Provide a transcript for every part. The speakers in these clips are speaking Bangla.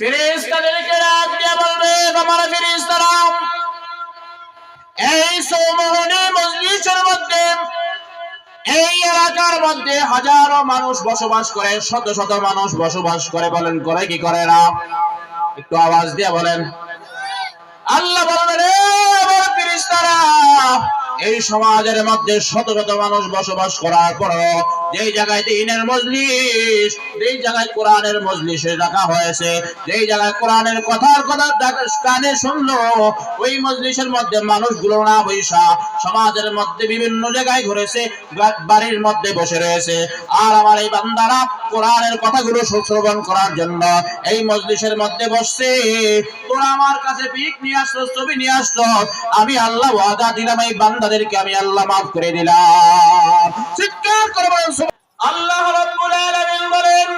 ফেরেশতাদেরকে ডাক দিয়ে বলবে, আমার ফেরেশতারা, এই সমুহনী মজলিসের মধ্যে, এই এলাকার মধ্যে হাজারো মানুষ বসবাস করে, শত শত মানুষ বসবাস করে। বলেন করে কি করে না? একটু আওয়াজ দিয়ে বলেন। আল্লাহ বলবেন, আমার ফেরেশতারা, এই সমাজের মধ্যে শত শত মানুষ বসবাস করার পরও যেই জায়গায় দ্বীনের মজলিস, যেই জায়গায় কোরআনের মজলিসে রাখা হয়েছে, যেই জায়গায় কোরআনের কথার কথা কানে শুনলো, ওই মজলিসের মধ্যে মানুষগুলো না বৈশা সমাজের মধ্যে বিভিন্ন জায়গায় ঘুরেছে, বাড়ির মধ্যে বসে রয়েছে। আর আমার এই বান্দারা কোরআনের কথাগুলো শ্রবণ করার জন্য এই মজলিসের মধ্যে বসছে। তোরা আমার কাছে পিক নিয়ে আসছো, ছবি নিয়ে আসছো, আমি আল্লাহ ওয়াদা দিলাম এই বান্দাদেরকে আমি আল্লাহ মাফ করে দিলাম। চিৎকার করে বলেন আল্লাহ রাব্বুল আলামিন বলেন,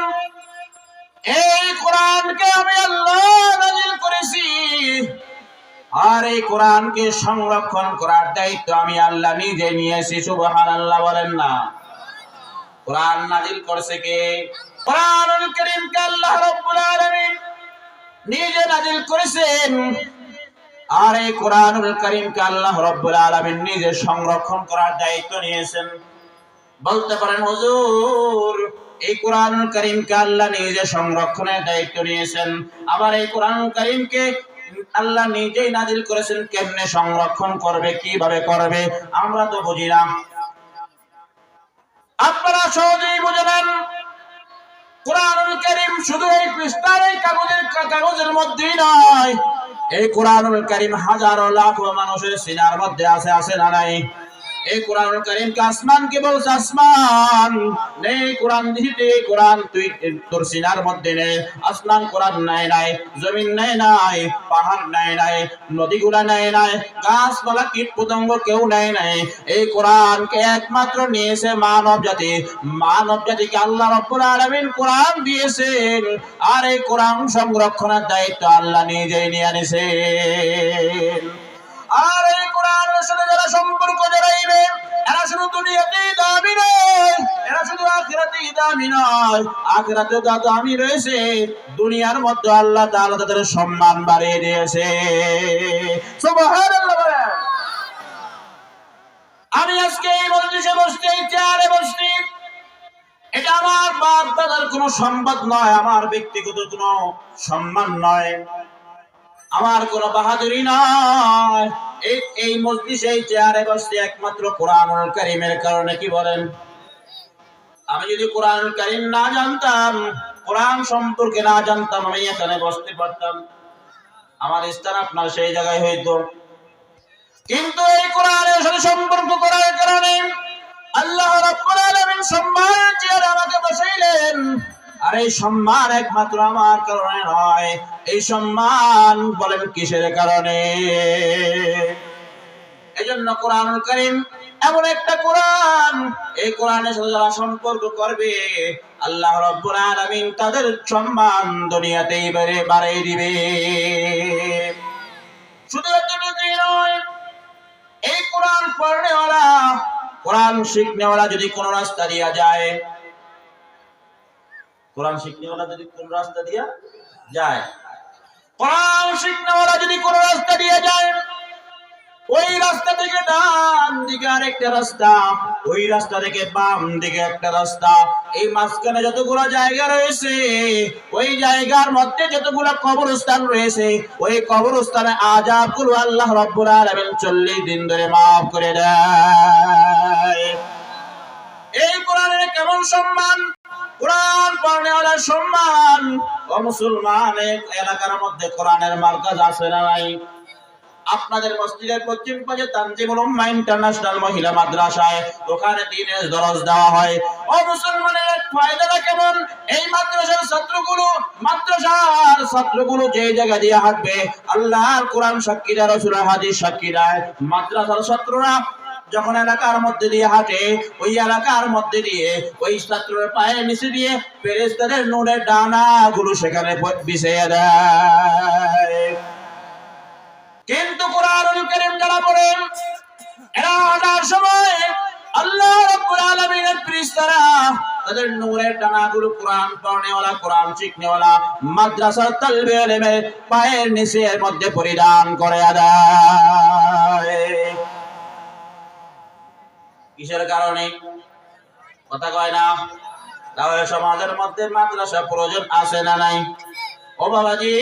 এই কোরআনকে আমি আল্লাহ নাযিল করেছি, আর এই কোরআনকে সংরক্ষণ করার দায়িত্ব আমি আল্লাহ নিজে নিয়েছি। সুবহানাল্লাহ বলেন না? কোরআন নাযিল করছে কে? কোরআনুল কারীমকে আল্লাহ রাব্বুল আলামিন নিজে নাযিল করেছেন, আর এই কোরআনুল কারীমকে আল্লাহ রাব্বুল আলামিন নিজে সংরক্ষণ করার দায়িত্ব নিয়েছেন। বলতে পারেন, হুজুর, এই কোরআনুল কারীমকে আল্লাহ নিজে সংরক্ষণের দায়িত্ব নিয়েছেন, আবার এই কোরআনুল কারীমকে আল্লাহ নিজেই নাযিল করেছেন, কেমনে সংরক্ষণ করবে, কিভাবে করবে? আমরা তো বুঝি না। আপনারা সহজেই বুঝে নেন, কোরআনুল কারীম শুধু এই পৃষ্ঠার এই কাগজের মধ্যেই নয়, এই কোরআনুল কারীম হাজারো লাখো মানুষের সিনার মধ্যে আছে না নাই? এই কোরআনুল কারীমকে আসমানকে বলছে, আসমান নেই কোরআন দিতে, কোরআন তুই তোর সিনার মধ্যে নে। আসমান কোরআন নাই নাই, জমিন নাই নাই, পাহাড় নাই নাই, নদীগুলা নাই নাই, গাছপালা কীট পতঙ্গ কেউ নাই নাই। এই কোরআনকে একমাত্র নিয়েছে মানব জাতি। মানব জাতিকে আল্লাহ রাব্বুল আলামিন কোরআন দিয়েছেন, আর এই কোরআন সংরক্ষণের দায়িত্ব আল্লাহ নিজেই নিয়ে নিয়েছেন। আর এই কোরআনের সাথে যারা সম্পর্ক জড়াইবে, এরা শুধু দুনিয়াতেই দামি নয়, এরা শুধু আখিরাতেই দামি নয়, আখিরাতেও দামি রয়েছে। দুনিয়ার মধ্যে আল্লাহ তাআলা তাদের সম্মান বাড়িয়ে দিয়েছে। সুবহানাল্লাহ বলেন। আমি আজকে এই মজলিসে বসছি, এই চেয়ারে বসছি, এটা আমার বাপ দাদার কোনো সম্পদ নয়, আমার ব্যক্তিগত কোনো সম্মান নয়, আমার কোনো বাহাদুরি নয়। এই মজলিসে এই চেয়ারে বসতে একমাত্র কোরআনুল কারীমের কারণে। কি বলেন? আমি যদি কোরআনুল কারীম না জানতাম, কোরআন সম্পর্কে না জানতাম, আমি এখানে বসতে পারতাম, আমার স্থান আপনার সেই জায়গায় হইতো। কিন্তু এই কোরআনের সাথে সম্পর্ক করার কারণে আল্লাহ রাব্বুল আলামিন সম্মানের চেয়ারে আমাকে বসাইলেন। আর এই সম্মান একমাত্র আমার কারণে নয়, এই সম্মান বলেন কিসের কারণে? এজন্য কোরআনুল কারীম এমন একটা কোরআন, এই কোরআনের সাথে যারা সম্পর্ক করবে আল্লাহ রাব্বুল আলামিন তাদের সম্মান দুনিয়াতেই বাড়িয়ে দিবে। শুধু এতটুকুই নয়, এই কোরআন পড়নেওয়ালা, কোরআন শিখনেওয়ালা যদি কোন রাস্তা দিয়া যায়, কোরআন শিখনেওয়ালা যদি কোন রাস্তা দিয়া যায়, কোরআন শিখনেওয়ালা যদি কোন রাস্তা দিয়ে যায়, ওই রাস্তা থেকে ডান দিকে আরেকটা রাস্তা, ওই রাস্তা থেকে বাম দিকে একটা রাস্তা, এই মাঝখানে যতগুলো জায়গা রয়েছে, ওই জায়গার মধ্যে যতগুলো কবরস্থান রয়েছে, ওই কবরস্থানে আযাবগুলো আল্লাহ রাব্বুল আলামিন 40 দিন ধরে মাফ করে দেয়। এই কোরআনের কেমন সম্মান, কোরআন পড়নেওয়ালার সম্মান। ও মুসলমান, এলাকার মধ্যে কোরআনের মার্কাজ আছে না নাই? আপনাদের মসজিদের পশ্চিম পাশে তানজিমুল উম্মাহ ইন্টারন্যাশনাল মহিলা মাদ্রাসায়, ওখানে দ্বীনের দরস দেওয়া হয়। ও মুসলমানের ফায়দাটা কেমন? এই মাদ্রাসার ছাত্রগুলো যে জায়গা দিয়ে হাঁটবে, আল্লাহর কোরআন সাক্ষী দেয়, রাসূলের হাদিস সাক্ষী দেয়। মাদ্রাসার ছাত্ররা যখন এলাকার মধ্যে দিয়ে হাঁটে, ওই এলাকার মধ্যে দিয়ে ওই ছাত্রের পায়ের নিচে দিয়ে ফেরেশতাদের নূরের ডানাগুলো সেখানে বিছিয়ে দেয়। কিন্তু কোরআনুল কারীম যারা পড়েন, এরা হাঁটার সময় আল্লাহ রাব্বুল আলামিনের ফেরেশতারা তাদের নূরের ডানাগুলো কোরআন পড়নেওয়ালা, কোরআন শিখনেওয়ালা মাদ্রাসার তালবে ইলমে পায়ের নিচের মধ্যে পরিধান করে আদায়। কিসের কারণে? কথা কয় না। তাহলে সমাজের মধ্যে মাদ্রাসা প্রয়োজন আছে না নাই? ও বাবাজি,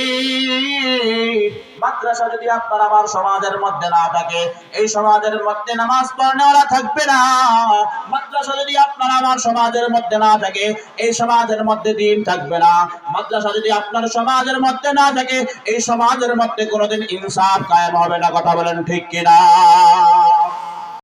মাদ্রাসা যদি আপনার আমার সমাজের মধ্যে না থাকে, এই সমাজের মধ্যে নামাজ পড়নেওয়ালা থাকবে না। মাদ্রাসা যদি আপনার আমার সমাজের মধ্যে না থাকে, এই সমাজের মধ্যে দ্বীন থাকবে না। মাদ্রাসা যদি আপনার সমাজের মধ্যে না থাকে, এই সমাজের মধ্যে কোনোদিন ইনসাফ কায়েম হবে না। কথা বলেন ঠিক কিনা?